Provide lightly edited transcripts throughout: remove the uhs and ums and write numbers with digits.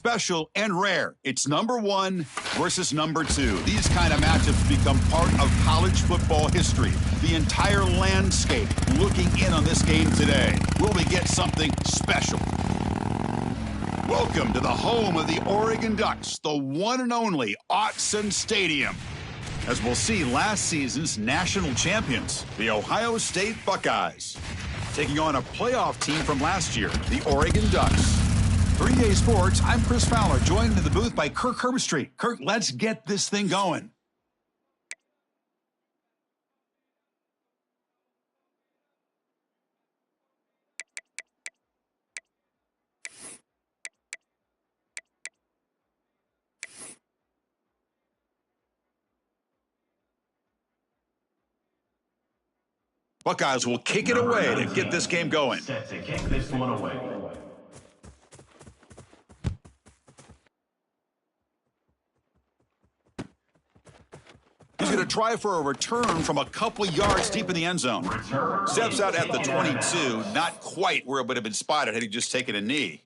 Special and rare. It's number 1 versus number 2. These kind of matchups become part of college football history. The entire landscape looking in on this game today. Will we get something special? Welcome to the home of the Oregon Ducks, the one and only Autzen Stadium. As we'll see, last season's national champions, the Ohio State Buckeyes, taking on a playoff team from last year, the Oregon Ducks. 3-Day Sports, I'm Chris Fowler, joined in the booth by Kirk Herbstreit. Kirk, let's get this thing going. Buckeyes will kick it away to get this game going. Set to kick this one away. He's going to try for a return from a couple yards deep in the end zone. Steps out at the 22, not quite where it would have been spotted had he just taken a knee.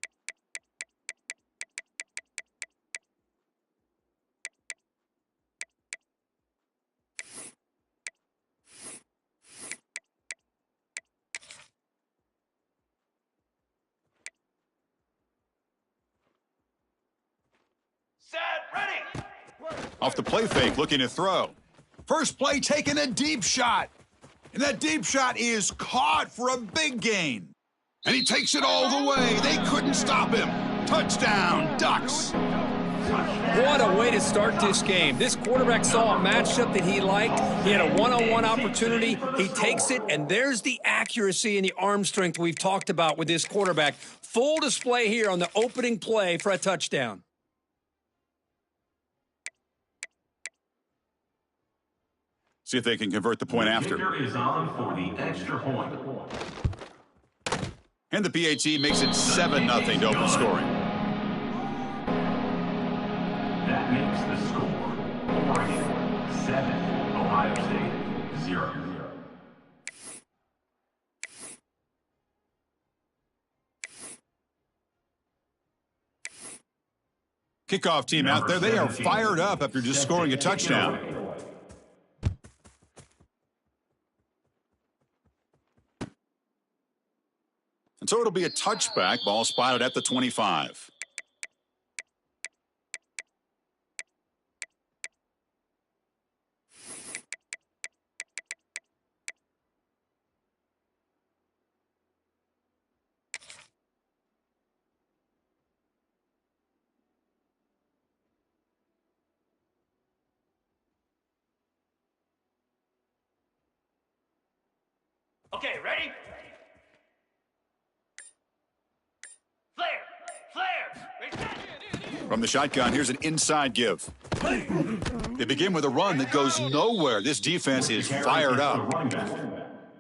Set, ready! Off the play fake, looking to throw. First play, taking a deep shot. And that deep shot is caught for a big gain. And he takes it all the way. They couldn't stop him. Touchdown, Ducks. What a way to start this game. This quarterback saw a matchup that he liked. He had a one-on-one opportunity. He takes it, and there's the accuracy and the arm strength we've talked about with this quarterback. Full display here on the opening play for a touchdown. See if they can convert the point after. Kicker is on for the extra point. And the PAT makes it 7-0 to open scoring. That makes the score Oregon 7, Ohio State 0. Kickoff team out there, they are fired up after just scoring a touchdown. And so it'll be a touchback, ball spotted at the 25. Okay, ready? From the shotgun, here's an inside give. They begin with a run that goes nowhere. This defense is fired up.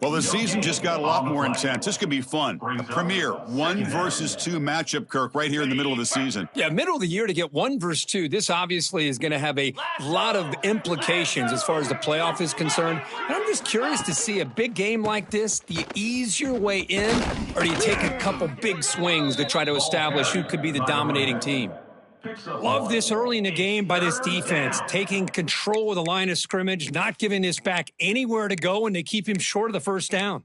Well, the season just got a lot more intense. This could be fun. A premier 1 versus 2 matchup, Kirk, right here in the middle of the season. Yeah, middle of the year to get 1 versus 2. This obviously is going to have a lot of implications as far as the playoff is concerned. And I'm just curious to see a big game like this. Do you ease your way in, or do you take a couple big swings to try to establish who could be the dominating team? Love this early in the game by this defense, taking control of the line of scrimmage, not giving this back anywhere to go, and they keep him short of the first down.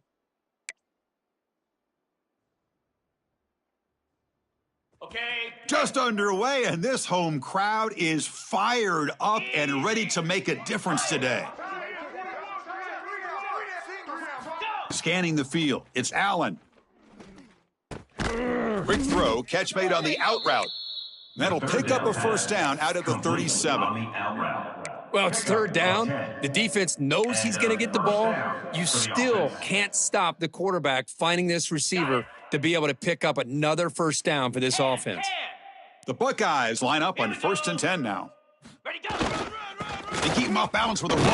Okay. Just underway, and this home crowd is fired up and ready to make a difference today. Scanning the field, it's Allen. Quick throw, catch made on the out route. That'll pick up a first down out at the 37. Well, it's third down. The defense knows he's going to get the ball. You still can't stop the quarterback finding this receiver to be able to pick up another first down for this offense. The Buckeyes line up on 1st and 10 now. They keep him off balance with a run.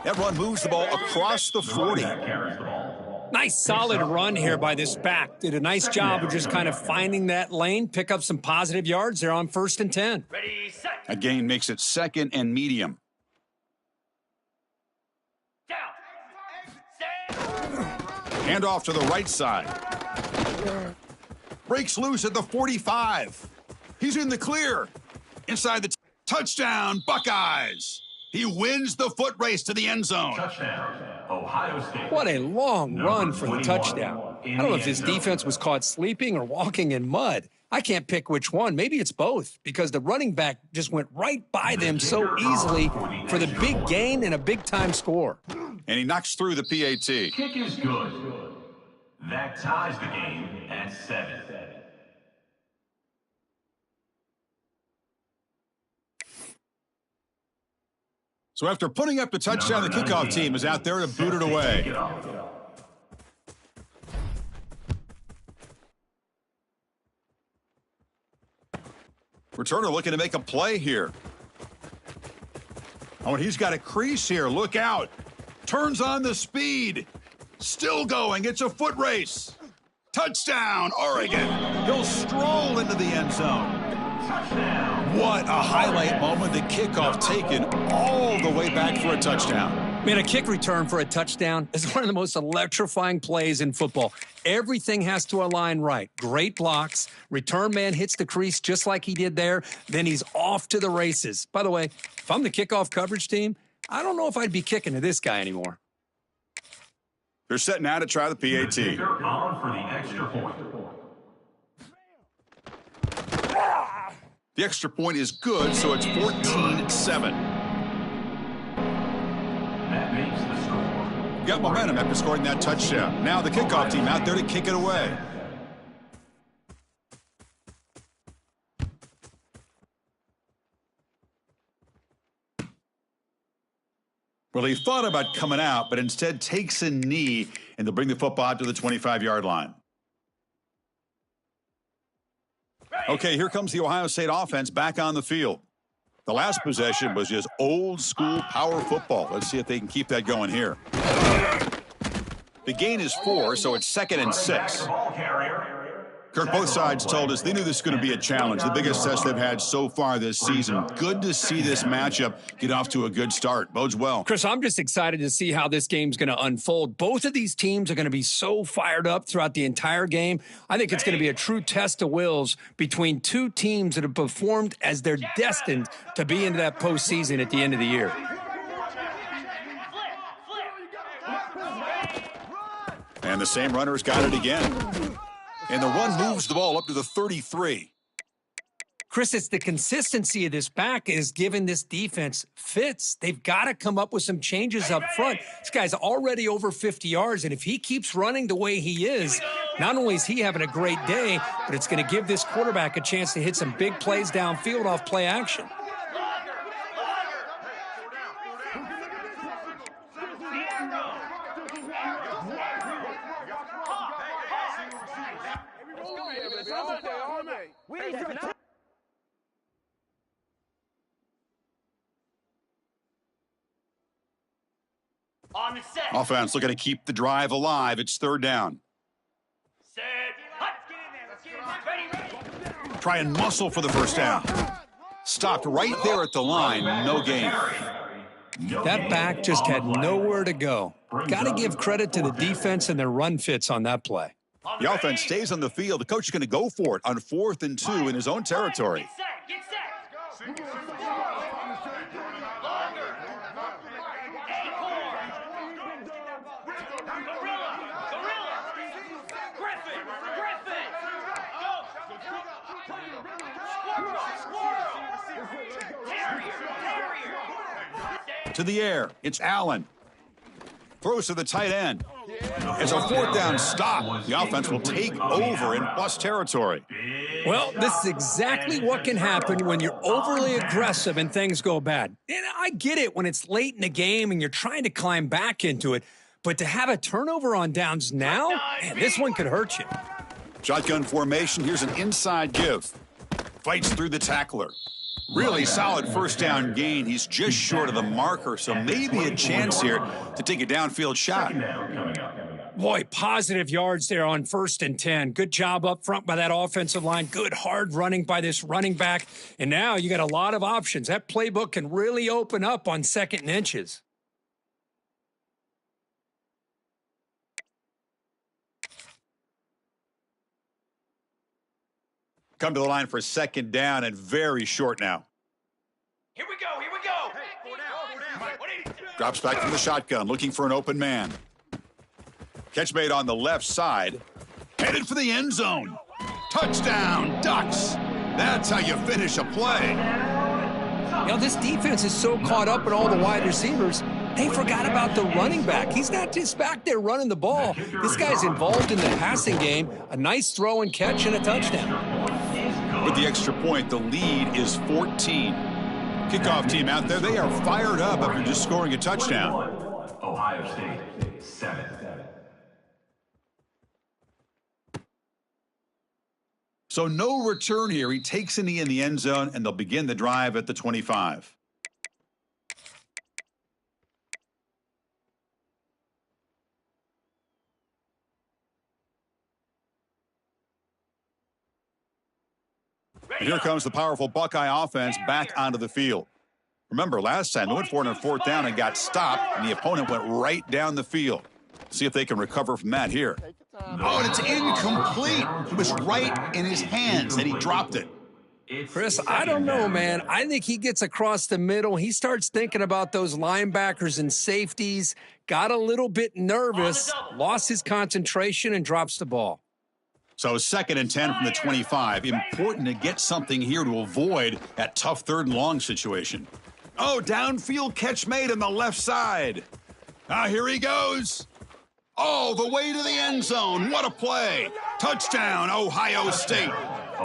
That run moves the ball across the 40. Nice solid run here by this back. Did a nice job of just kind of finding that lane, pick up some positive yards there on 1st and 10. Ready, set. A gain makes it 2nd and medium. Down. Hand off to the right side. Breaks loose at the 45. He's in the clear. Inside the touchdown, Buckeyes. He wins the foot race to the end zone. Touchdown, Ohio State. What a long run for the 21 touchdown. in I don't know the if his end zone. defense was caught sleeping or walking in mud. I can't pick which one. Maybe it's both because the running back just went right by them so easily for the big gain and a big-time score. And he knocks through the PAT. Kick is good. That ties the game at 7. So after putting up the touchdown, the kickoff team is out there to boot it away. Returner looking to make a play here. Oh, and he's got a crease here. Look out. Turns on the speed. Still going. It's a foot race. Touchdown, Oregon. He'll stroll into the end zone. What a highlight moment. The kickoff taken all the way back for a touchdown. Man, a kick return for a touchdown is one of the most electrifying plays in football. Everything has to align right. Great blocks. Return man hits the crease just like he did there. Then he's off to the races. By the way, if I'm the kickoff coverage team, I don't know if I'd be kicking to this guy anymore. They're setting out to try the PAT. They're on for the extra point. The extra point is good, so it's 14-7. That makes the score. Got momentum after scoring that touchdown. Now the kickoff team out there to kick it away. Well, he thought about coming out, but instead takes a knee, and they'll bring the football out to the 25-yard line. Okay, here comes the Ohio State offense back on the field. The last possession was just old-school power football. Let's see if they can keep that going here. The gain is 4, so it's 2nd and 6. Ball carrier. Kirk, both sides told us they knew this was going to be a challenge, the biggest test they've had so far this season. Good to see this matchup get off to a good start. Bodes well. Chris, I'm just excited to see how this game's going to unfold. Both of these teams are going to be so fired up throughout the entire game. I think it's going to be a true test of wills between two teams that have performed as they're destined to be into that postseason at the end of the year. And the same runner's got it again. And the run moves the ball up to the 33. Chris, it's the consistency of this back is giving this defense fits. They've got to come up with some changes up front. This guy's already over 50 yards, and if he keeps running the way he is, not only is he having a great day, but it's going to give this quarterback a chance to hit some big plays downfield off play action. On the set. Offense looking to keep the drive alive. It's 3rd down. Set. Let's get in there. Ready. Try and muscle for the first down. Stopped right there at the line. No gain. That back just had nowhere to go. Got to give credit to the defense and their run fits on that play. The offense stays on the field. The coach is going to go for it on 4th and 2 in his own territory. Get set. Get set. To the air. It's Allen. Throws to the tight end. It's a 4th down stop. The offense will take over in plus territory. Well, this is exactly what can happen when you're overly aggressive and things go bad. And I get it when it's late in the game and you're trying to climb back into it. But to have a turnover on downs now, man, this one could hurt you. Shotgun formation. Here's an inside give. Fights through the tackler. Really solid first down gain. He's just short of the marker, so maybe a chance here to take a downfield shot. Boy, positive yards there on 1st and 10. Good job up front by that offensive line. Good hard running by this running back. And now you got a lot of options. That playbook can really open up on 2nd and inches. Come to the line for second down and very short now. Here we go, here we go. Drops back from the shotgun, looking for an open man. Catch made on the left side. Headed for the end zone. Touchdown, Ducks. That's how you finish a play. You know, this defense is so caught up in all the wide receivers, they forgot about the running back. He's not just back there running the ball. This guy's involved in the passing game. A nice throw and catch and a touchdown. With the extra point, the lead is 14. Kickoff team out there, they are fired up after just scoring a touchdown. Ohio State, 7. So no return here. He takes a knee in the end zone, and they'll begin the drive at the 25. And here comes the powerful Buckeye offense back onto the field. Remember, last time they went for it on fourth down and got stopped, and the opponent went right down the field. See if they can recover from that here. Oh, and it's incomplete. It was right in his hands, and he dropped it. Chris, I don't know, man. I think he gets across the middle. He starts thinking about those linebackers and safeties, got a little bit nervous, lost his concentration, and drops the ball. So 2nd and 10 from the 25. Important to get something here to avoid that tough 3rd and long situation. Oh, downfield catch made on the left side. Here he goes. All the way to the end zone. What a play. Touchdown, Ohio State.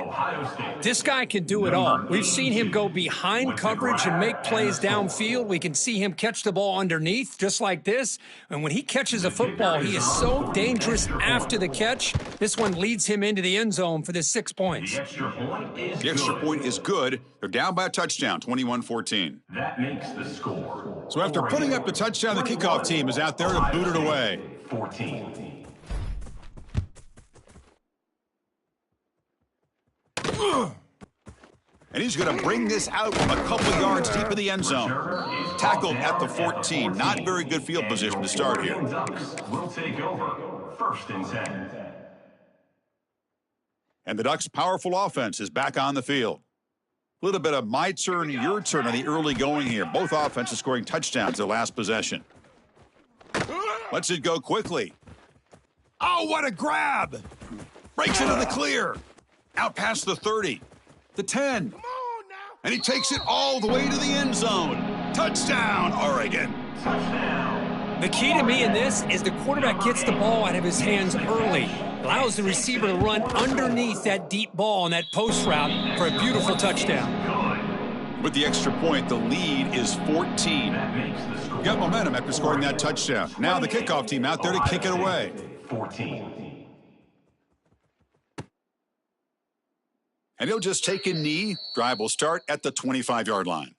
Ohio State. This guy can do it all. We've seen him go behind coverage and make plays downfield. We can see him catch the ball underneath, just like this. And when he catches a football, he is so dangerous after the catch. This one leads him into the end zone for the 6 points. The extra point is good. They're down by a touchdown, 21-14. That makes the score. So after putting up the touchdown, the kickoff team is out there to boot it away. 14. And he's going to bring this out from a couple yards deep in the end zone. Tackled at the 14. Not very good field position to start here. Will take over. 1st and 10. And the Ducks' powerful offense is back on the field. A little bit of my turn, your turn on the early going here. Both offenses scoring touchdowns their last possession. Lets it go quickly. Oh, what a grab! Breaks into the clear. Out past the 30. The 10. And he takes it all the way to the end zone. Touchdown, Oregon. The key to me in this is the quarterback gets the ball out of his hands early, allows the receiver to run underneath that deep ball on that post route for a beautiful touchdown. With the extra point, the lead is 14. Got momentum after scoring that touchdown. Now the kickoff team out there to kick it away. 14. And he'll just take a knee. Drive will start at the 25-yard line.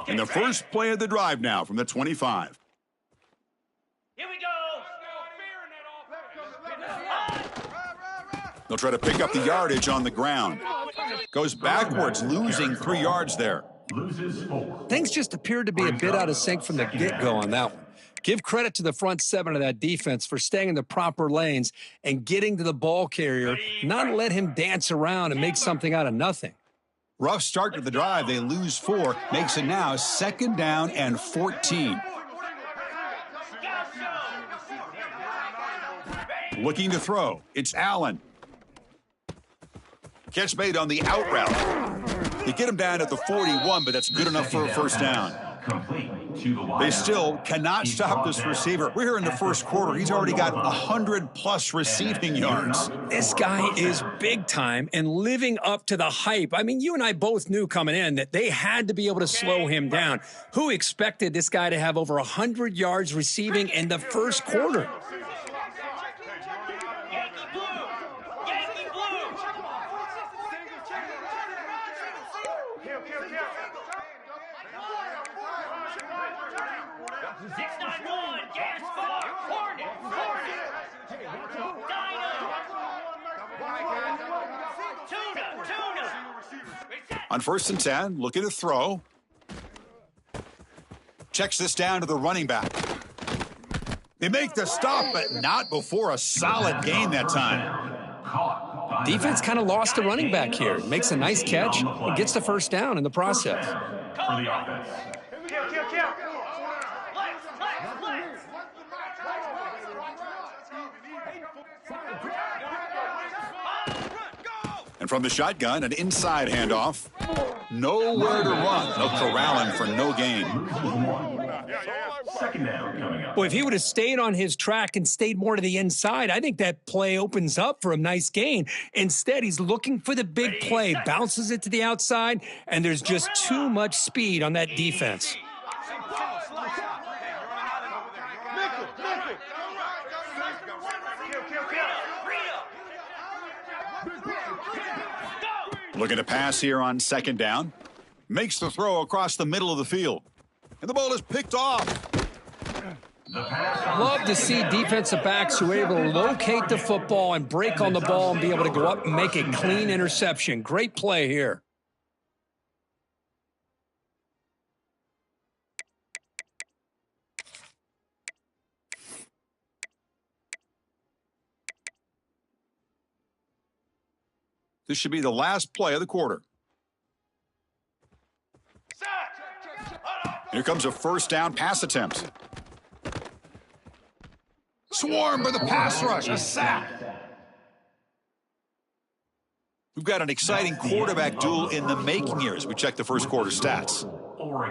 And the first play of the drive now from the 25. Here we go. They'll try to pick up the yardage on the ground. Goes backwards, losing 3 yards there. Loses 4. Things just appeared to be a bit out of sync from the get-go on that one. Give credit to the front 7 of that defense for staying in the proper lanes and getting to the ball carrier, not let him dance around and make something out of nothing. Rough start to the drive. They lose 4. Makes it now 2nd down and 14. Looking to throw. It's Allen. Catch made on the out route. They get him down at the 41, but that's good enough for a first down. They still cannot stop this receiver. We're here in the first quarter. He's already got 100-plus receiving yards. This guy is big time and living up to the hype. I mean, you and I both knew coming in that they had to be able to slow him down. Who expected this guy to have over 100 yards receiving in the first quarter? On 1st and 10, looking to throw. Checks this down to the running back. They make the stop, but not before a solid gain that time. Defense kind of lost the running back here. Makes a nice catch and gets the first down in the process. For the offense. Kill. And from the shotgun, an inside handoff. Nowhere to run. No corralling for no gain. Second down coming up. Boy, if he would have stayed on his track and stayed more to the inside, I think that play opens up for a nice gain. Instead, he's looking for the big play, bounces it to the outside, and there's just too much speed on that defense. Looking to pass here on 2nd down. Makes the throw across the middle of the field. And the ball is picked off. Love to see defensive backs who are able to locate the football and break on the ball and be able to go up and make a clean interception. Great play here. This should be the last play of the quarter. Here comes a 1st down pass attempt. Swarmed by the pass rush, a sack. We've got an exciting quarterback duel in the making here as we check the first quarter stats.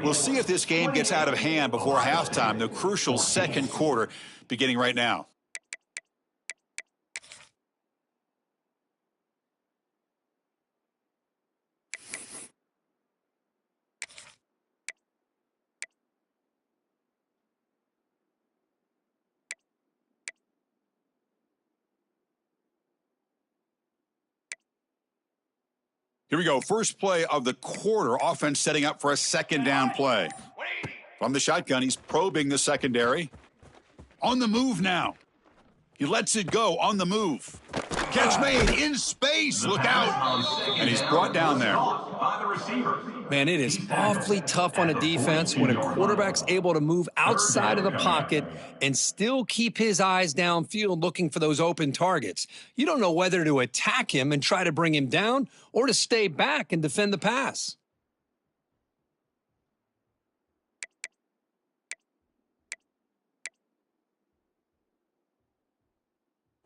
We'll see if this game gets out of hand before halftime, the crucial 2nd quarter beginning right now. Here we go. First play of the quarter. Offense setting up for a 2nd down play. From the shotgun, he's probing the secondary. On the move now. He lets it go on the move. Catch made in space. Look out. And he's brought down there. Man, it is awfully tough on a defense when a quarterback's able to move outside of the pocket and still keep his eyes downfield looking for those open targets. You don't know whether to attack him and try to bring him down or to stay back and defend the pass.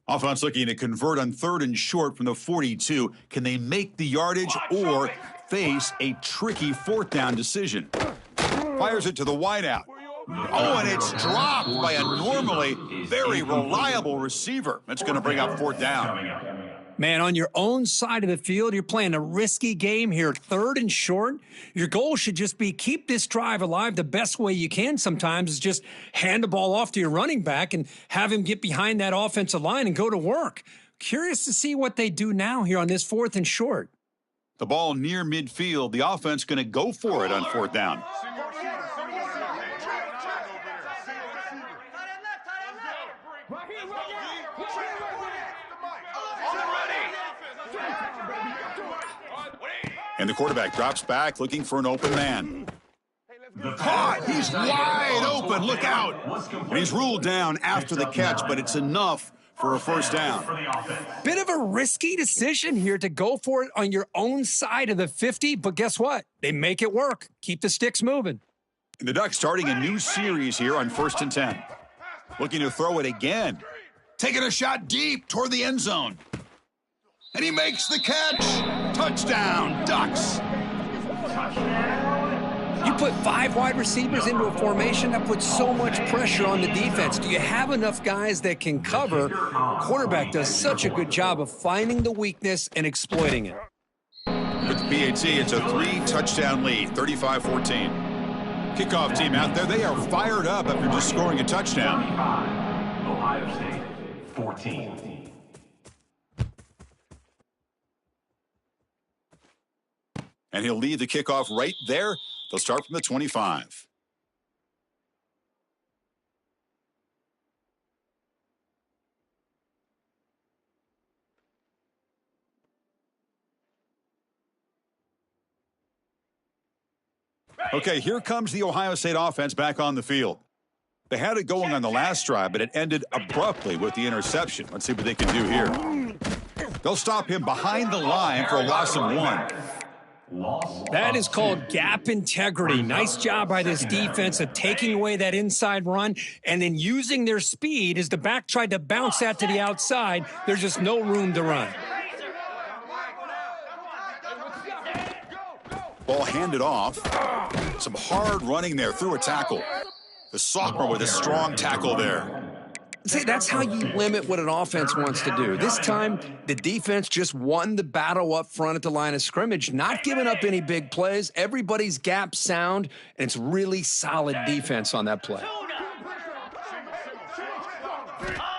Offense looking to convert on 3rd and short from the 42. Can they make the yardage or face a tricky 4th down decision? Fires it to the wideout. Oh, and it's dropped by a normally very reliable receiver. That's going to bring up 4th down. Man, on your own side of the field, you're playing a risky game here, 3rd and short. Your goal should just be keep this drive alive the best way you can sometimes is just hand the ball off to your running back and have him get behind that offensive line and go to work. Curious to see what they do now here on this 4th and short. The ball near midfield. The offense going to go for it on 4th down. And the quarterback drops back looking for an open man. Caught! He's wide open. Look out! And he's ruled down after the catch, but it's enough for a 1st down. Bit of a risky decision here to go for it on your own side of the 50, but guess what? They make it work. Keep the sticks moving. And the Ducks starting a new series here on 1st and 10. Looking to throw it again. Taking a shot deep toward the end zone. And he makes the catch. Touchdown, Ducks. You put 5 wide receivers into a formation, that puts so much pressure on the defense. Do you have enough guys that can cover? Quarterback does such a good job of finding the weakness and exploiting it. With the PAT, it's a 3-touchdown lead, 35-14. Kickoff team out there, they are fired up after just scoring a touchdown. Ohio State, 14. And he'll lead the kickoff right there. They'll start from the 25. Okay, here comes the Ohio State offense back on the field. They had it going on the last drive, but it ended abruptly with the interception. Let's see what they can do here. They'll stop him behind the line for a loss of 1. That is called gap integrity. Nice job by this defense of taking away that inside run and then using their speed as the back tried to bounce that to the outside. There's just no room to run. Ball handed off. Some hard running there through a tackle. The sophomore with a strong tackle there. See, that's how you limit what an offense wants to do. This time, the defense just won the battle up front at the line of scrimmage, not giving up any big plays. Everybody's gap sound, and it's really solid defense on that play.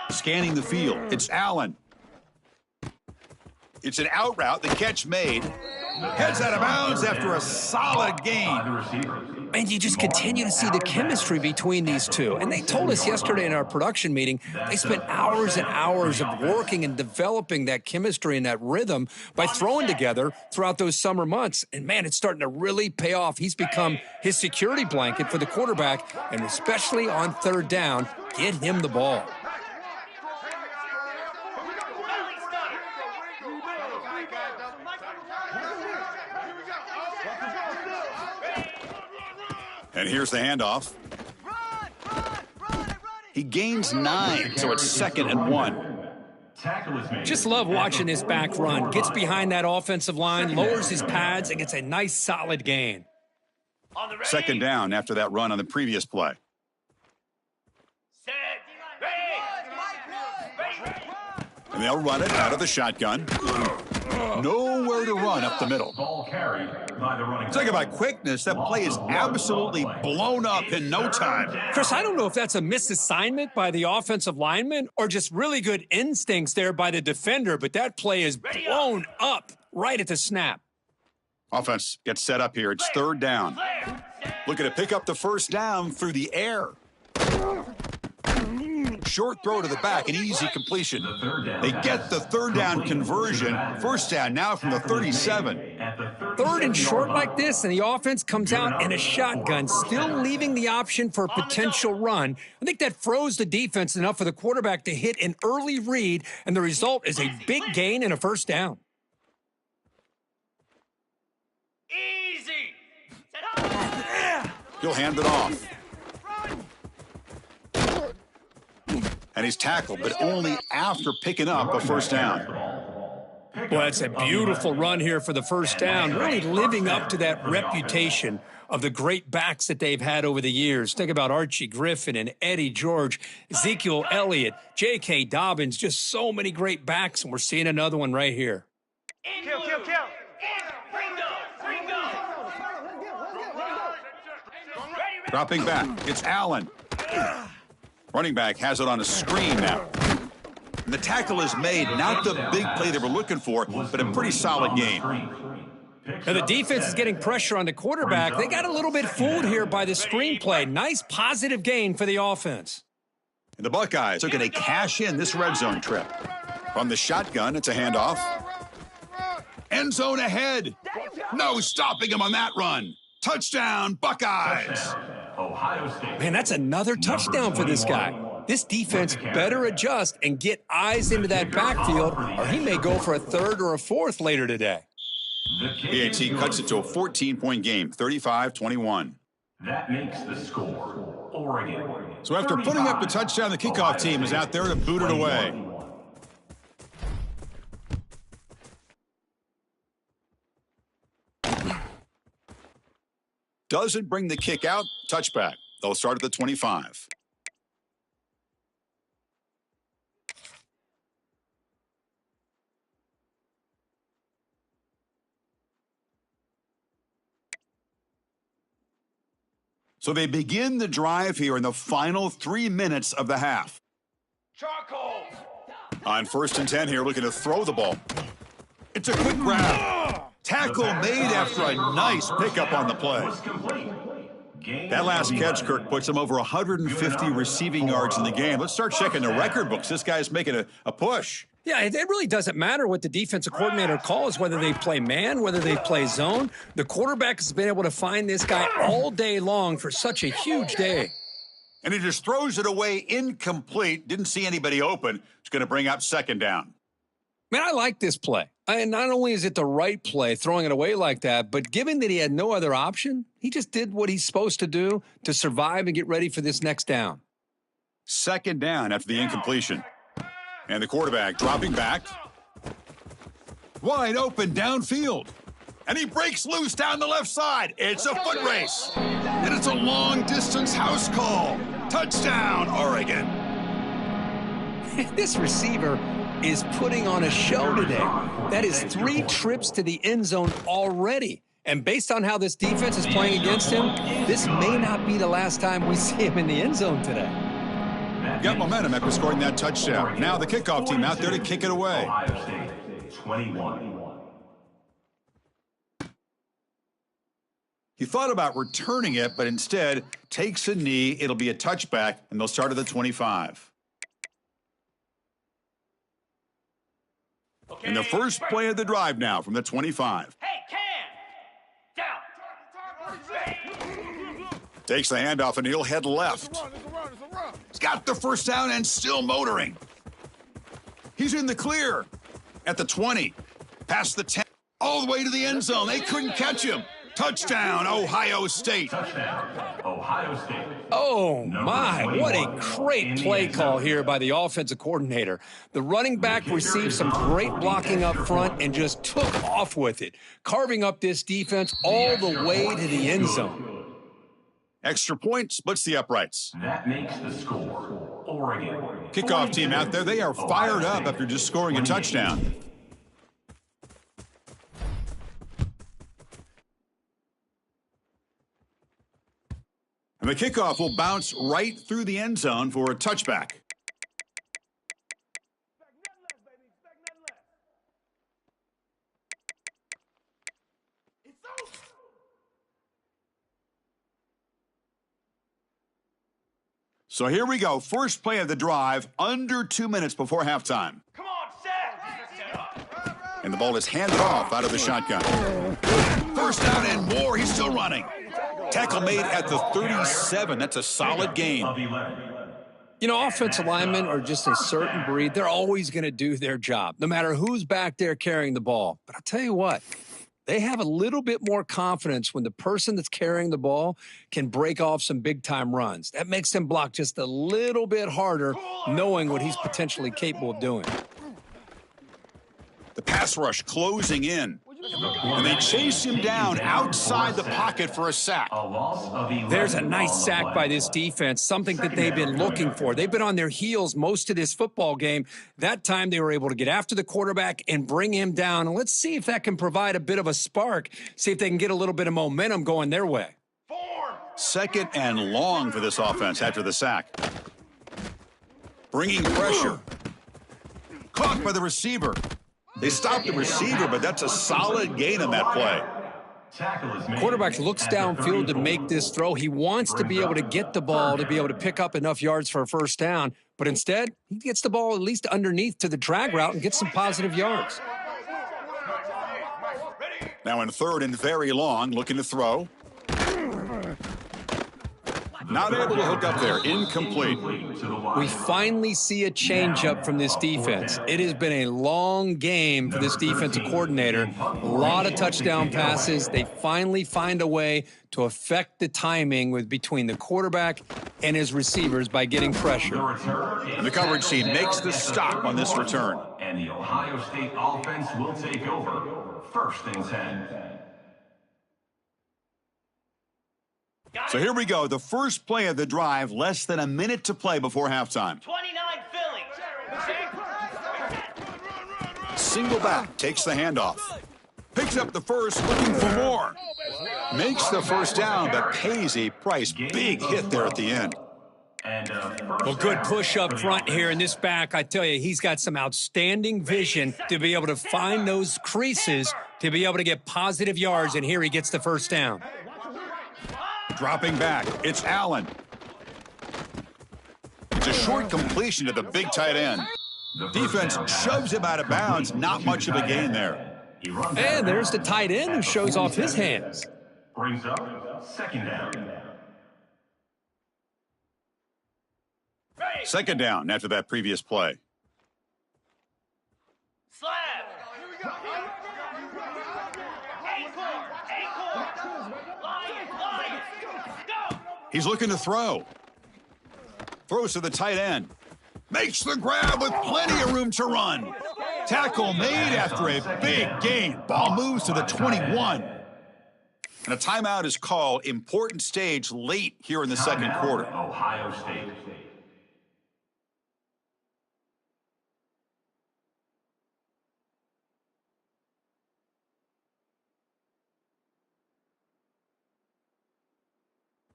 Scanning the field. It's Allen. It's an out route. The catch made. Heads out of bounds after a solid gain. And you just continue to see the chemistry between these two. And they told us yesterday in our production meeting, they spent hours and hours of working and developing that chemistry and that rhythm by throwing together throughout those summer months. And, man, it's starting to really pay off. He's become his security blanket for the quarterback, and especially on third down, get him the ball. And here's the handoff. He gains 9, so it's 2nd and 1. Just love watching this back run. Gets behind that offensive line, lowers his pads, and gets a nice solid gain. 2nd down after that run on the previous play. And they'll run it out of the shotgun. Nowhere to run up the middle. Talk about quickness. That play is absolutely blown up in no time. Chris, I don't know if that's a misassignment by the offensive lineman or just really good instincts there by the defender, but that play is blown up right at the snap. Offense gets set up here. It's 3rd down. Looking to pick up the 1st down through the air. Short throw to the back, an easy completion. They get the 3rd down conversion. 1st down now from the 37. 3rd and short like this, and the offense comes out in a shotgun, still leaving the option for a potential run. I think that froze the defense enough for the quarterback to hit an early read, and the result is a big gain and a 1st down. Easy. He'll hand it off. And he's tackled, but only after picking up a 1st down. Well, that's a beautiful run here for the 1st down, really living up to that reputation of the great backs that they've had over the years. Think about Archie Griffin and Eddie George, Ezekiel Elliott, J.K. Dobbins, just so many great backs, and we're seeing another one right here. Kill. Dropping back, it's Allen. Running back has it on a screen now. And the tackle is made, not the big play they were looking for, but a pretty solid game. Now the defense is getting pressure on the quarterback. They got a little bit fooled here by the screenplay. Nice positive gain for the offense. And the Buckeyes are going to cash in this red zone trip. From the shotgun, it's a handoff. End zone ahead. No stopping him on that run. Touchdown, Buckeyes. Man, that's another touchdown for this guy. This defense better adjust and get eyes into that backfield, or he may go for a 3rd or a 4th later today. PAT cuts it to a 14-point game, 35-21. That makes the score Oregon. So after putting up the touchdown, the kickoff team is out there to boot it away. Doesn't bring the kick out, touchback. They'll start at the 25. So they begin the drive here in the final 3 minutes of the half. Charcoal. On 1st and 10 here, looking to throw the ball. It's a quick grab. Tackle made after a nice pickup on the play. That last catch, Kirk, puts him over 150 receiving yards in the game. Let's start checking the record books. This guy's making a push. Yeah, it really doesn't matter what the defensive coordinator calls, whether they play man, whether they play zone. The quarterback has been able to find this guy all day long for such a huge day. And he just throws it away incomplete. Didn't see anybody open. It's going to bring up second down. Man, I like this play. And not only is it the right play, throwing it away like that, but given that he had no other option, he just did what he's supposed to do to survive and get ready for this next down. Second down after the incompletion. And the quarterback dropping back. Wide open downfield. And he breaks loose down the left side. It's a foot race. And it's a long-distance house call. Touchdown, Oregon. This receiver is putting on a show today. That is 3 trips to the end zone already. And based on how this defense is playing against him, this may not be the last time we see him in the end zone today. Got momentum after scoring that touchdown. Now the kickoff team out there to kick it away. Ohio State, 21. He thought about returning it, but instead takes a knee. It'll be a touchback, and they'll start at the 25. And the first play of the drive now from the 25. Hey, Cam! Down! Takes the handoff, and he'll head left. He's got the first down and still motoring. He's in the clear at the 20. Past the 10, all the way to the end zone. They couldn't catch him. Touchdown, Ohio State. Touchdown, Ohio State. Oh, my, what a great play call here by the offensive coordinator. The running back received some great blocking up front and just took off with it, carving up this defense all the way to the end zone. Extra point splits the uprights. That makes the score. Oregon. Kickoff team out there, they are fired up after just scoring a touchdown. And the kickoff will bounce right through the end zone for a touchback. So here we go. First play of the drive, under 2 minutes before halftime. Come on, set! And the ball is handed off out of the shotgun. First down and more. He's still running. Tackle made at the 37. That's a solid gain. You know, offensive linemen are just a certain breed. They're always going to do their job, no matter who's back there carrying the ball. But I'll tell you what, they have a little bit more confidence when the person that's carrying the ball can break off some big-time runs. That makes them block just a little bit harder, knowing what he's potentially capable of doing. The pass rush closing in. And they chase him down outside the pocket for a sack. There's a nice sack by this defense, something that they've been looking for. They've been on their heels most of this football game. That time they were able to get after the quarterback and bring him down. And let's see if that can provide a bit of a spark, see if they can get a little bit of momentum going their way. Second and long for this offense after the sack. Bringing pressure. Caught by the receiver. They stopped the receiver, but that's a solid gain on that play. Quarterback looks downfield to make this throw. He wants to be able to get the ball to be able to pick up enough yards for a first down, but instead, he gets the ball at least underneath to the drag route and gets some positive yards. Now in third and very long, looking to throw. Not able to hook up there. Incomplete. We finally see a changeup from this defense. It has been a long game for this defensive coordinator. A lot of touchdown passes. They finally find a way to affect the timing with between the quarterback and his receivers by getting pressure. And the coverage team makes the stop on this return. And the Ohio State offense will take over. First and 10. So here we go. The first play of the drive, less than a minute to play before halftime. 29 Phillies. Single back, takes the handoff. Picks up the first, looking for more. Makes the first down, but pays a price. Big hit there at the end. Well, good push up front here in this back. I tell you, he's got some outstanding vision to be able to find those creases, to be able to get positive yards, and here he gets the first down. Dropping back, it's Allen. It's a short completion to the big tight end. Defense shoves him out of bounds. Not much of a gain there. And there's the tight end who shows off his hands. Brings up second down. Second down after that previous play. Slab. Here we go. Lions. Go. He's looking to throw. Throws to the tight end. Makes the grab with plenty of room to run. Tackle made after a big gain. Ball moves to the 21. And a timeout is called. Important stage late here in the second quarter. Ohio State.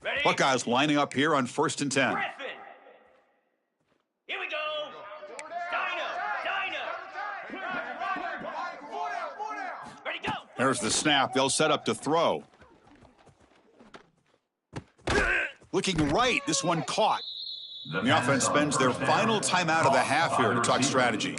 Ready? Buckeyes lining up here on 1st and 10. Griffin. Here we go. Dino. Ready, go. There's the snap. They'll set up to throw. Looking right. This one caught. And the offense spends their final timeout of the half here to talk strategy.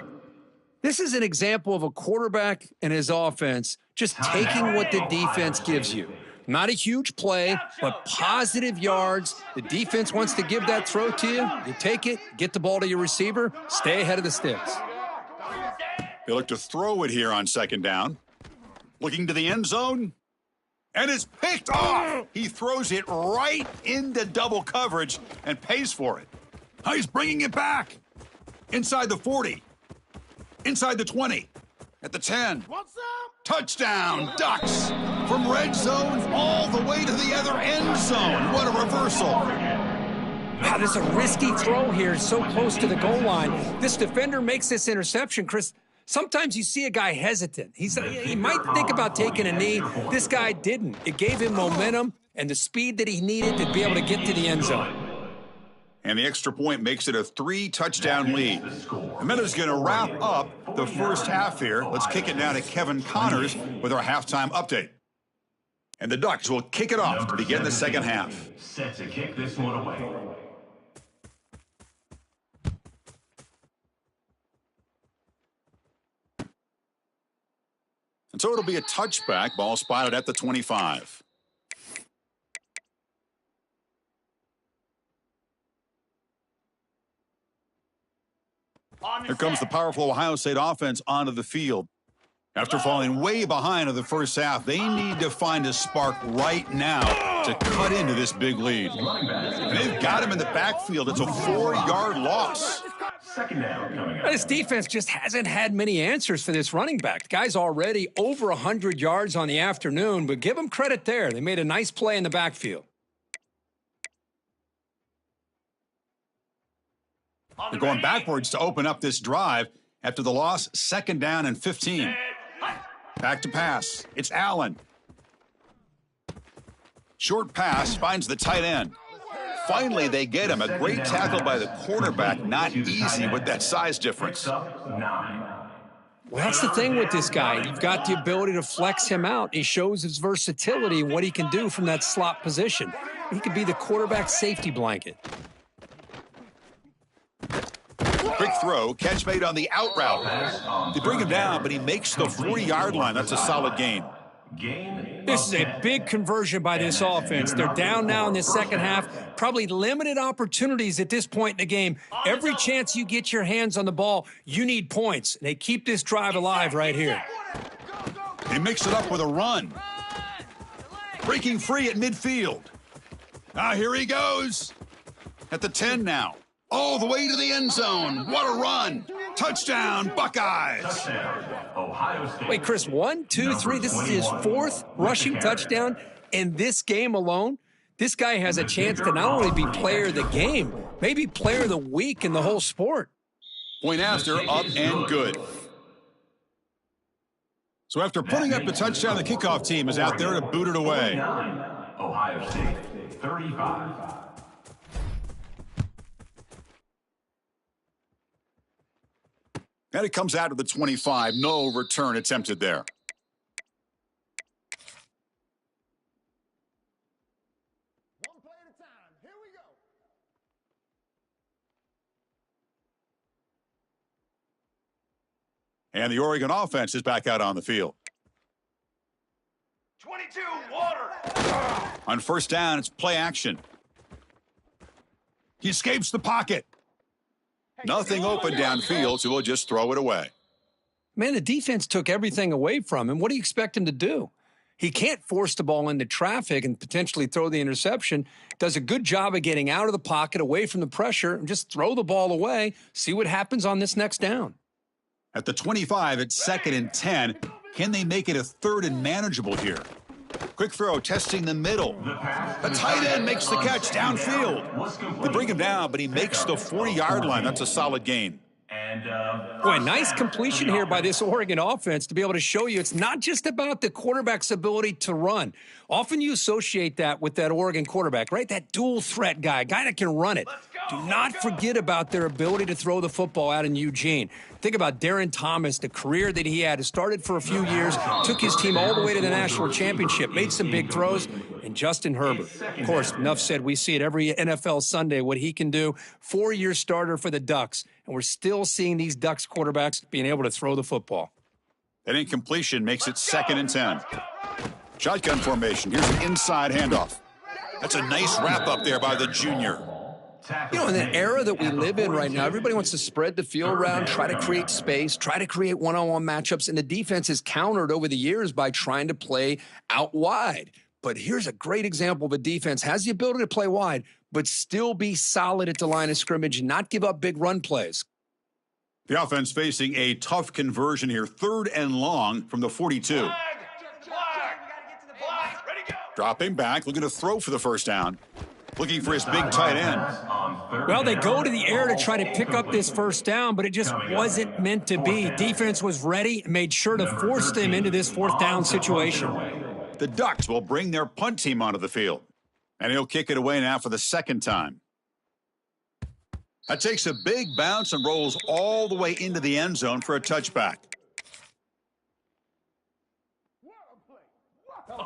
This is an example of a quarterback and his offense just taking what the defense gives you. Not a huge play, but positive yards. The defense wants to give that throw to you. You take it, get the ball to your receiver, stay ahead of the sticks. They look to throw it here on second down. Looking to the end zone. And it's picked off. He throws it right into double coverage and pays for it. Oh, he's bringing it back. Inside the 40. Inside the 20. At the 10. Touchdown, Ducks. From red zone all the way to the other end zone. What a reversal. Wow, there's a risky throw here so close to the goal line. This defender makes this interception, Chris. Sometimes you see a guy hesitant. He might think about taking a knee. This guy didn't. It gave him momentum and the speed that he needed to be able to get to the end zone. And the extra point makes it a 3-touchdown lead. The Minnows going to wrap up the first half here. Let's kick it down to Kevin Connors with our halftime update. And the Ducks will kick it off to begin the second half. Set to kick this one away. And so it'll be a touchback. Ball spotted at the 25. Here comes the powerful Ohio State offense onto the field. After falling way behind in the first half, they need to find a spark right now to cut into this big lead. And they've got him in the backfield. It's a 4-yard loss. Second down coming up. This defense just hasn't had many answers for this running back. The guy's already over 100 yards on the afternoon, but give him credit there. They made a nice play in the backfield. They're going backwards to open up this drive after the loss. Second down and 15. Back to pass. It's Allen. Short pass finds the tight end. Finally, they get him. A great tackle by the quarterback. Not easy with that size difference. Well, that's the thing with this guy. You've got the ability to flex him out. He shows his versatility and what he can do from that slot position. He could be the quarterback safety blanket. Quick throw, catch made on the out route. They bring him down, but he makes the 40-yard line. That's a solid gain. This is a big conversion by this offense. They're down now in this second half. Probably limited opportunities at this point in the game. Every chance you get your hands on the ball, you need points. They keep this drive alive right here. They mix it up with a run. Breaking free at midfield. Now here he goes. At the 10 now. All the way to the end zone. What a run. Touchdown, Buckeyes. Wait, Chris, 1, 2, 3. This is his fourth rushing touchdown in this game alone. This guy has a chance to not only be player of the game, maybe player of the week in the whole sport. Point after, up and good. So after putting up the touchdown, the kickoff team is out there to boot it away. Ohio State, 35. And it comes out of the 25. No return attempted there. And the Oregon offense is back out on the field. 22, water. On first down, it's play action. He escapes the pocket. Nothing open downfield, so he'll just throw it away. Man, the defense took everything away from him. What do you expect him to do? He can't force the ball into traffic and potentially throw the interception. Does a good job of getting out of the pocket, away from the pressure, and just throw the ball away. See what happens on this next down. At the 25, it's 2nd and 10. Can they make it a 3rd and manageable here? Quick throw, testing the middle. The tight end makes the catch downfield. They bring him down, but he makes the 40-yard line. That's a solid gain. Boy, nice completion here by this Oregon offense to be able to show you it's not just about the quarterback's ability to run. Often you associate that with that Oregon quarterback, right? That dual threat guy that can run it. Do not forget about their ability to throw the football out in Eugene. Think about Darren Thomas, the career that he had. It started for a few years, took his team all the way to the national championship, made some big throws, and Justin Herbert. Of course, enough said, we see it every NFL Sunday what he can do. 4-year starter for the Ducks, and we're still seeing these Ducks quarterbacks being able to throw the football. That incompletion makes it 2nd and 10. Shotgun formation. Here's an inside handoff. That's a nice wrap up there by the junior. You know, in the era that we live in right now, everybody wants to spread the field around, try to create space, try to create one-on-one matchups, and the defense is countered over the years by trying to play out wide. But here's a great example of a defense has the ability to play wide, but still be solid at the line of scrimmage and not give up big run plays. The offense facing a tough conversion here, 3rd and long from the 42. Ready, go. Dropping back, looking to throw for the first down. Looking for his big tight end. Well, they go to the air to try to pick up this first down, but it just wasn't meant to be. Defense was ready and made sure to force them into this 4th down situation. The Ducks will bring their punt team onto the field. And he'll kick it away now for the 2nd time. That takes a big bounce and rolls all the way into the end zone for a touchback.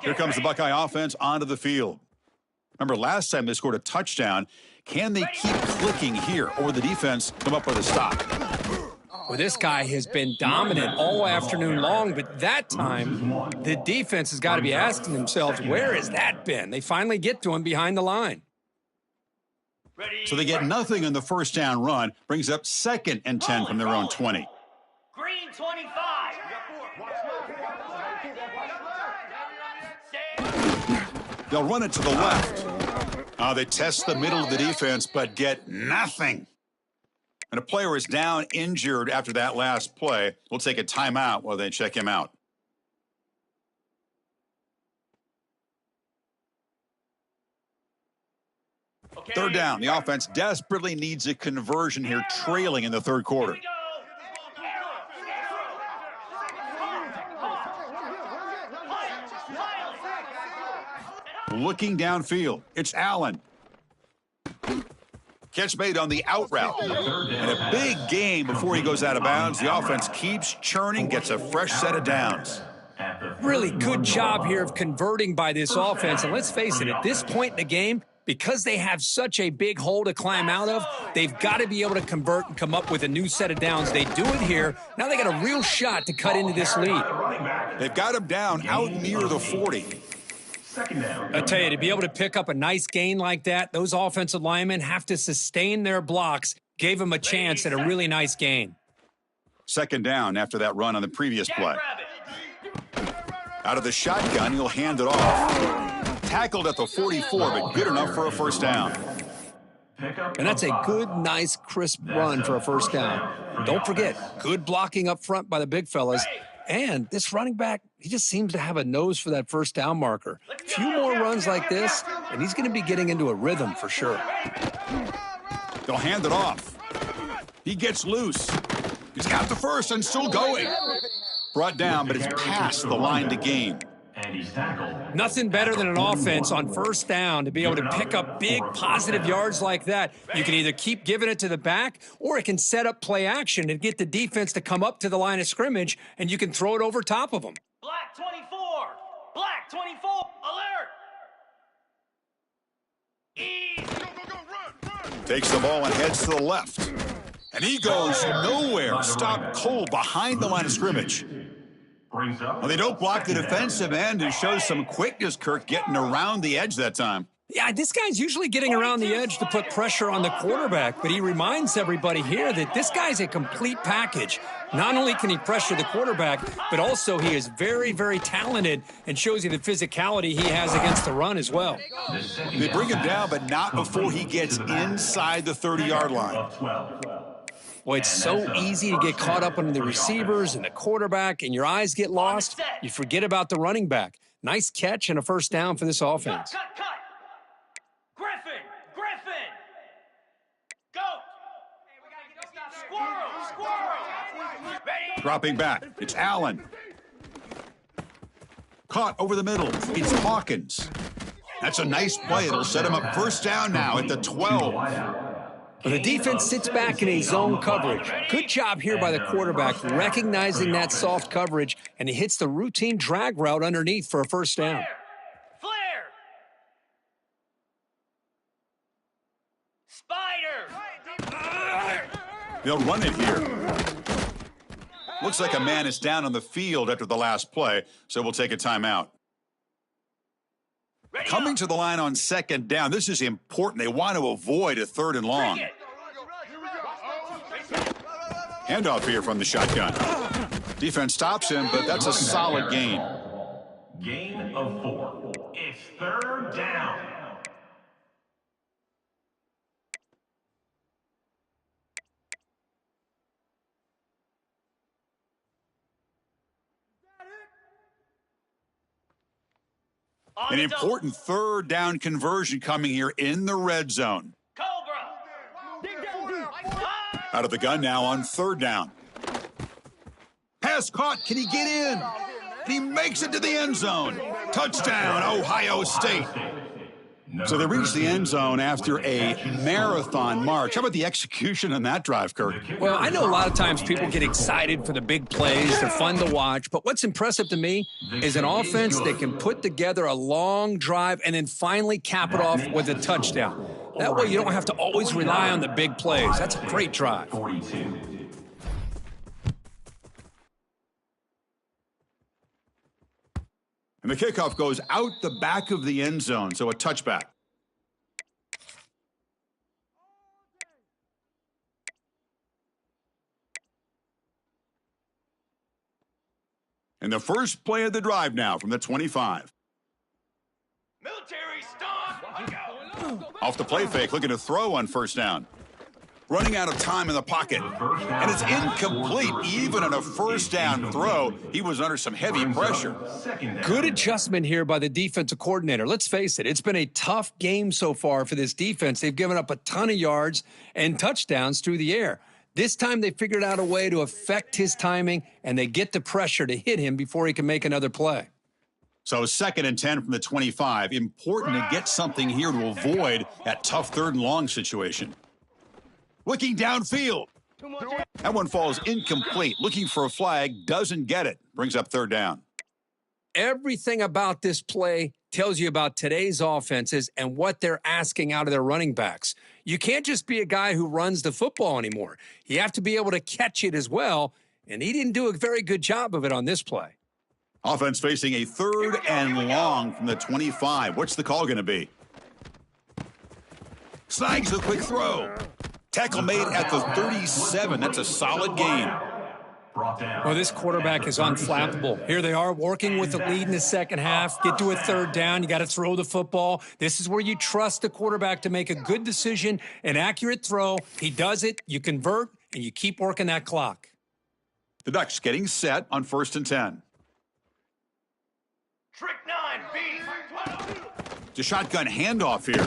Here comes the Buckeye offense onto the field. Remember, last time they scored a touchdown. Can they keep clicking here, or the defense come up with a stop? Well, this guy has been dominant all afternoon long, but that time the defense has got to be asking themselves, where has that been? They finally get to him behind the line. So they get nothing in the first down run, brings up 2nd and 10 from their own 20. Green 25. They'll run it to the left. They test the middle of the defense, but get nothing. And a player is down injured after that last play. We'll take a timeout while they check him out. Okay. 3rd down. The offense desperately needs a conversion here, trailing in the 3rd quarter. Looking downfield, it's Allen. Catch made on the out route. And a big gain before he goes out of bounds. The offense keeps churning, gets a fresh set of downs. Really good job here of converting by this offense. And let's face it, at this point in the game, because they have such a big hole to climb out of, they've got to be able to convert and come up with a new set of downs. They do it here. Now they got a real shot to cut into this lead. They've got him down out near the 40. I tell you, to be able to pick up a nice gain like that, those offensive linemen have to sustain their blocks. Gave them a chance at a really nice gain. 2nd down after that run on the previous play. Out of the shotgun, he'll hand it off. Tackled at the 44, but good enough for a first down. And that's a good, nice, crisp run for a first down. Don't forget, good blocking up front by the big fellas. And this running back, he just seems to have a nose for that first down marker. A few more runs like this, and he's going to be getting into a rhythm for sure. They'll hand it off. He gets loose. He's got the first and still going. Brought down, but it's past the line to gain. And he's tackled. Nothing better than an offense on first down to be able to pick up big positive yards like that. You can either keep giving it to the back, or it can set up play action and get the defense to come up to the line of scrimmage, and you can throw it over top of them. Black 24. Black 24. Alert. Ease. Takes the ball and heads to the left. And he goes nowhere. Stopped cold behind the line of scrimmage. Well, they don't block the defensive end and shows some quickness, Kirk, getting around the edge that time. Yeah, this guy's usually getting around the edge to put pressure on the quarterback, but he reminds everybody here that this guy's a complete package. Not only can he pressure the quarterback, but also he is very, very talented and shows you the physicality he has against the run as well. They bring him down, but not before he gets inside the 30-yard line. Boy, it's so easy to get caught up under the receivers and the quarterback, and your eyes get lost. You forget about the running back. Nice catch and a first down for this offense. Cut. Griffin. Go. Squirrel. Ready? Dropping back. It's Allen. Caught over the middle. It's Hawkins. That's a nice play. It'll set him up first down now at the 12. Well, the defense sits back in a zone coverage. Good job here by the quarterback recognizing that soft coverage, and he hits the routine drag route underneath for a first down. Flare. Spider. They'll run it here. Looks like a man is down on the field after the last play, so we'll take a timeout. Coming to the line on second down, this is important. They want to avoid a third and long. Handoff here from the shotgun. Defense stops him, but that's a solid gain. Gain of 4. It's third down. An important third down conversion coming here in the red zone. Cobra. Out of the gun now on third down. Pass caught. Can he get in? He makes it to the end zone. Touchdown, Ohio State. So they reach the end zone after a marathon march. How about the execution on that drive, Kirk? Well, I know a lot of times people get excited for the big plays. They're fun to watch. But what's impressive to me is an offense that can put together a long drive and then finally cap it off with a touchdown. That way you don't have to always rely on the big plays. That's a great drive. 42. And the kickoff goes out the back of the end zone, so a touchback. And the first play of the drive now from the 25. Military stop. Off the play fake, looking to throw on first down. Running out of time in the pocket. And it's incomplete. Even on a first down throw, he was under some heavy pressure. Good adjustment here by the defensive coordinator. Let's face it, it's been a tough game so far for this defense. They've given up a ton of yards and touchdowns through the air. This time they figured out a way to affect his timing, and they get the pressure to hit him before he can make another play. So 2nd and 10 from the 25. Important to get something here to avoid that tough third and long situation. Looking downfield. That one falls incomplete. Looking for a flag, doesn't get it. Brings up third down. Everything about this play tells you about today's offenses and what they're asking out of their running backs. You can't just be a guy who runs the football anymore. You have to be able to catch it as well, and he didn't do a very good job of it on this play. Offense facing a third and long from the 25. What's the call going to be? Snags a quick throw. Tackle made at the 37. That's a solid gain. Well, this quarterback is unflappable. Here they are working with the lead in the second half. Get to a third down. You got to throw the football. This is where you trust the quarterback to make a good decision, an accurate throw. He does it. You convert, and you keep working that clock. The Ducks getting set on 1st and 10. Trick 9, B. The shotgun handoff here.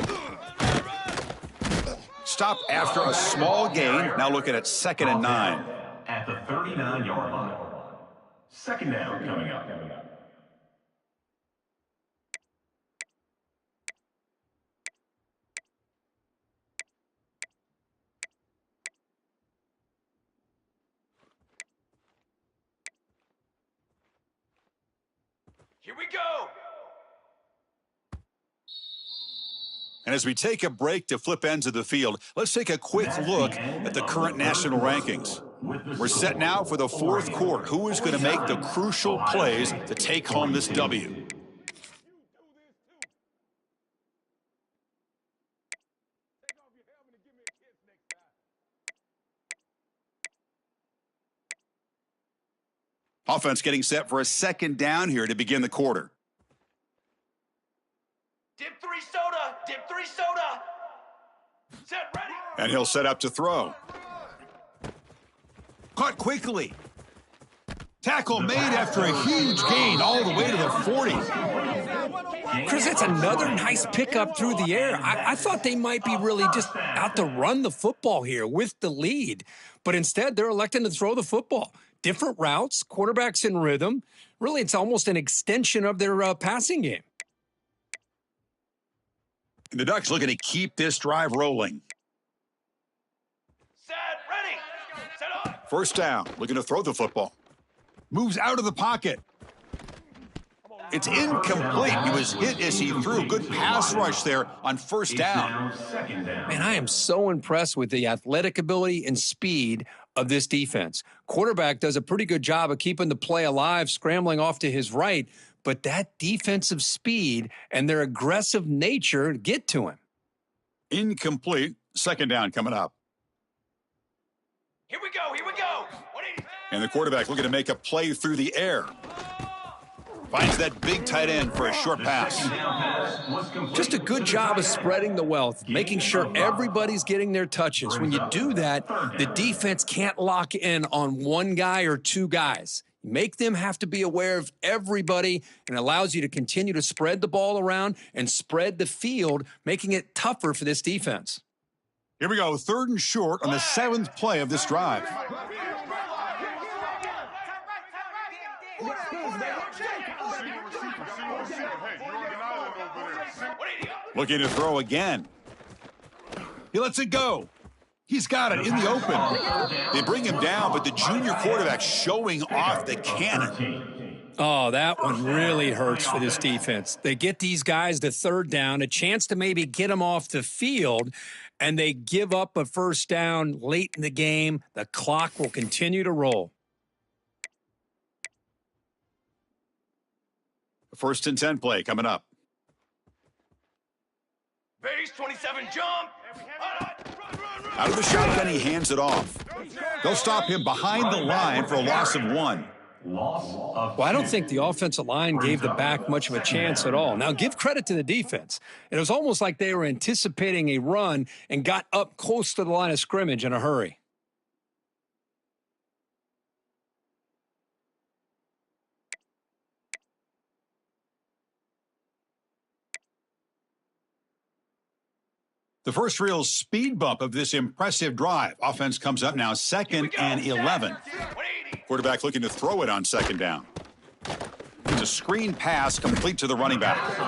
Stop after a small gain. Now looking at 2nd and 9. At the 39-yard line. Second down coming up. Here we go. And as we take a break to flip ends of the field, let's take a quick look at the current national rankings. We're set now for the fourth quarter. Who is going to make the crucial plays to take home this W? Offense getting set for a second down here to begin the quarter. Dip 3 soda. Dip 3 soda. Set, ready. And he'll set up to throw. Caught quickly. Tackle made after a huge gain all the way to the 40. Chris, that's another nice pickup through the air. I thought they might be really just out to run the football here with the lead. But instead, they're electing to throw the football. Different routes, quarterbacks in rhythm. Really, it's almost an extension of their passing game. And the Ducks looking to keep this drive rolling. Set, ready. Set up. First down, looking to throw the football. Moves out of the pocket. It's incomplete. He was hit as he threw. Good pass rush there on first down. Man, I am so impressed with the athletic ability and speed of this defense. Quarterback does a pretty good job of keeping the play alive, scrambling off to his right, but that defensive speed and their aggressive nature get to him. Incomplete. Second down coming up. Here we go. Here we go. 180. And the quarterback looking to make a play through the air. Finds that big tight end for a short pass. Just a good job of spreading the wealth, making sure everybody's getting their touches. When you do that, the defense can't lock in on one guy or two guys. Make them have to be aware of everybody, and allows you to continue to spread the ball around and spread the field, making it tougher for this defense. Here we go, third and short on the 7th play of this drive. Looking to throw again. He lets it go. He's got it in the open. They bring him down, but the junior quarterback showing off the cannon. Oh, that one really hurts for this defense. They get these guys to third down, a chance to maybe get them off the field, and they give up a first down late in the game. The clock will continue to roll. First and 10 play coming up. Base 27 jump. Out of the shotgun, he hands it off. They'll stop him behind the line for a loss of 1. Well, I don't think the offensive line gave the back much of a chance at all. Now, give credit to the defense. It was almost like they were anticipating a run and got up close to the line of scrimmage in a hurry. The first real speed bump of this impressive drive. Offense comes up now 2nd and 11. Quarterback looking to throw it on second down. It's a screen pass complete to the running back.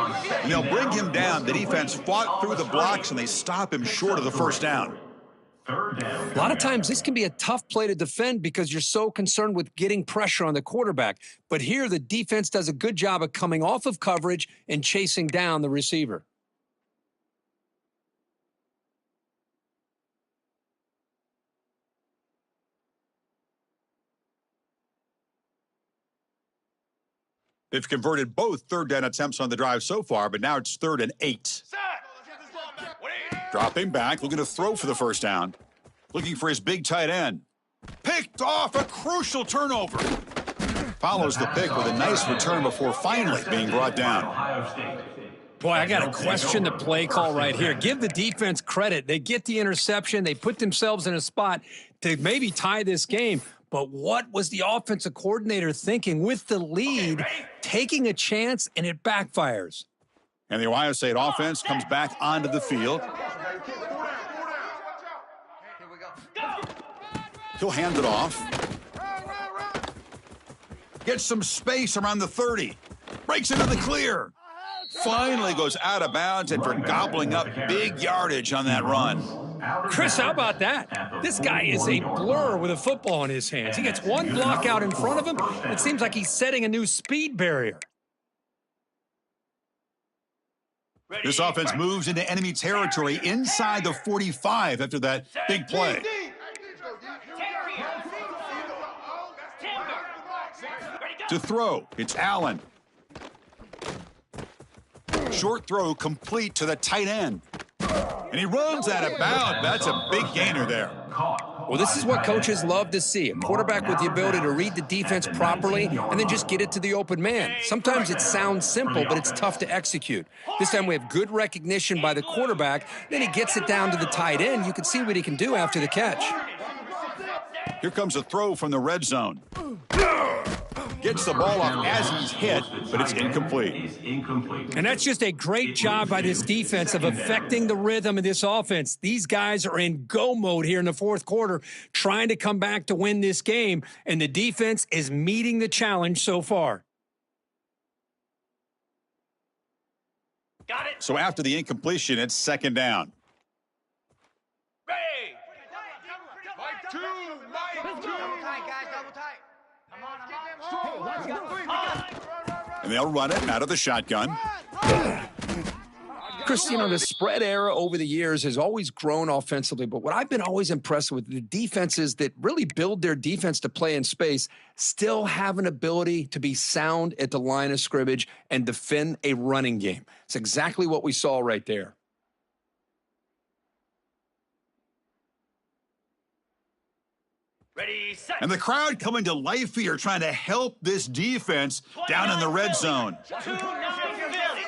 And they'll bring him down. The defense fought through the blocks, and they stop him short of the first down. A lot of times this can be a tough play to defend because you're so concerned with getting pressure on the quarterback. But here the defense does a good job of coming off of coverage and chasing down the receiver. They've converted both third down attempts on the drive so far, but now it's 3rd and 8. Dropping back, looking to throw for the first down. Looking for his big tight end. Picked off, a crucial turnover. Follows the pick with a nice return before finally being brought down. Boy, I got to question the play call right here. Give the defense credit. They get the interception. They put themselves in a spot to maybe tie this game. But what was the offensive coordinator thinking with the lead, taking a chance, and it backfires? And the Ohio State offense comes back onto the field. He'll hand it off. Gets some space around the 30. Breaks into the clear. Finally goes out of bounds and for gobbling up big yardage on that run. Chris, how about that? This guy is a blur with a football in his hands. He gets one block out in front of him. It seems like he's setting a new speed barrier. This offense moves into enemy territory inside the 45 after that big play. To throw, it's Allen. Short throw complete to the tight end. And he runs out of bounds. That's a big gainer there. Well, this is what coaches love to see. A quarterback with the ability to read the defense properly and then just get it to the open man. Sometimes it sounds simple, but it's tough to execute. This time we have good recognition by the quarterback. Then he gets it down to the tight end. You can see what he can do after the catch. Here comes a throw from the red zone. Gets the ball off as he's hit, but it's incomplete. And that's just a great job by this defense of affecting the rhythm of this offense. These guys are in go mode here in the fourth quarter, trying to come back to win this game, and the defense is meeting the challenge so far. Got it. So after the incompletion, it's second down. Ready. And they'll run it out of the shotgun. Chris, you know, the spread era over the years has always grown offensively, but what I've been always impressed with, the defenses that really build their defense to play in space still have an ability to be sound at the line of scrimmage and defend a running game. It's exactly what we saw right there. Ready, set. And the crowd coming to life here, trying to help this defense down in the red zone. 2-9 Philly.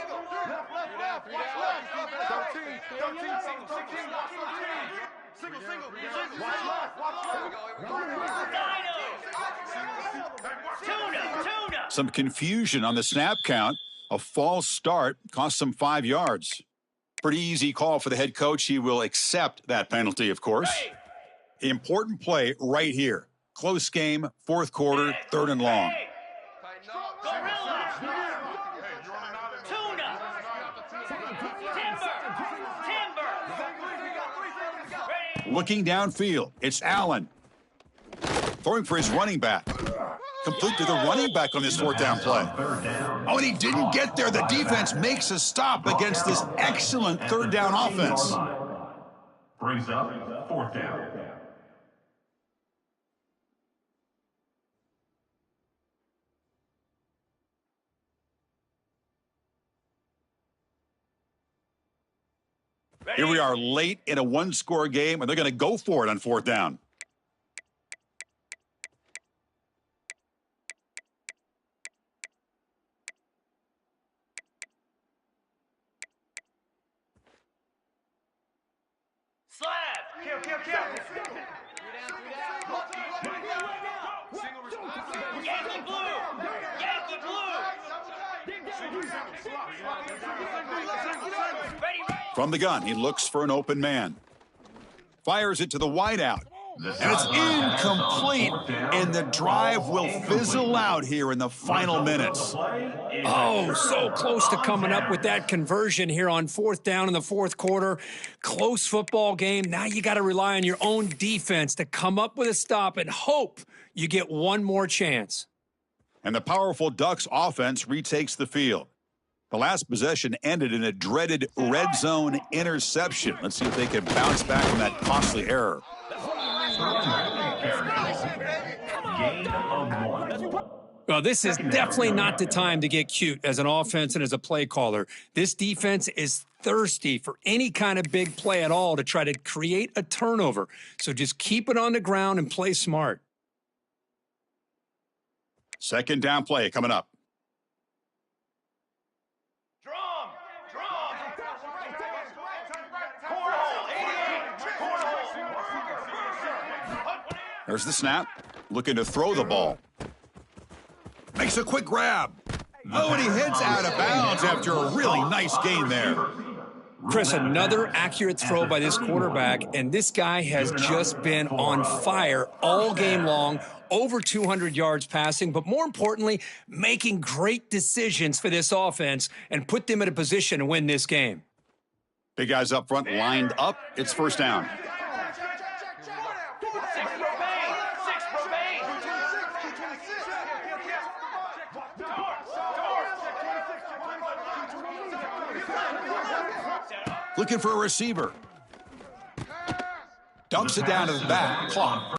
Tuna. Some confusion on the snap count. A false start cost them 5 yards. Pretty easy call for the head coach. He will accept that penalty, of course. Important play right here. Close game, fourth quarter, third and long. Gorilla. Tuna. Timber. Ready. Looking downfield, it's Allen. Throwing for his running back. Complete to the running back on this fourth down play. Oh, and he didn't get there. The defense makes a stop against this excellent third down offense. Brings up fourth down. Here we are late in a one-score game, and they're going to go for it on fourth down. Slab. Kill. Yankee blue. Ready. From the gun, he looks for an open man. Fires it to the wideout. And it's incomplete, and the drive will fizzle out here in the final minutes. Oh, so close to coming up with that conversion here on fourth down in the fourth quarter. Close football game. Now you got to rely on your own defense to come up with a stop and hope you get one more chance. And the powerful Ducks offense retakes the field. The last possession ended in a dreaded red zone interception. Let's see if they can bounce back from that costly error. Gain of 1. Well, this is definitely not the time to get cute as an offense and as a play caller. This defense is thirsty for any kind of big play at all to try to create a turnover. So just keep it on the ground and play smart. Second down play coming up. There's the snap. Looking to throw the ball. Makes a quick grab. Oh, and he heads out of bounds after a really nice gain there. Chris, another accurate throw by this quarterback, and this guy has just been on fire all game long, over 200 yards passing, but more importantly, making great decisions for this offense and put them in a position to win this game. Big guys up front lined up. It's first down. looking for a receiver. Dumps it down to the back. Clock.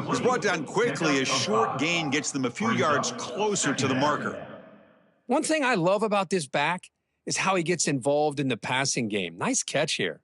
Was brought down quickly as short gain gets them a few yards closer to the marker. One thing I love about this back is how he gets involved in the passing game. Nice catch here.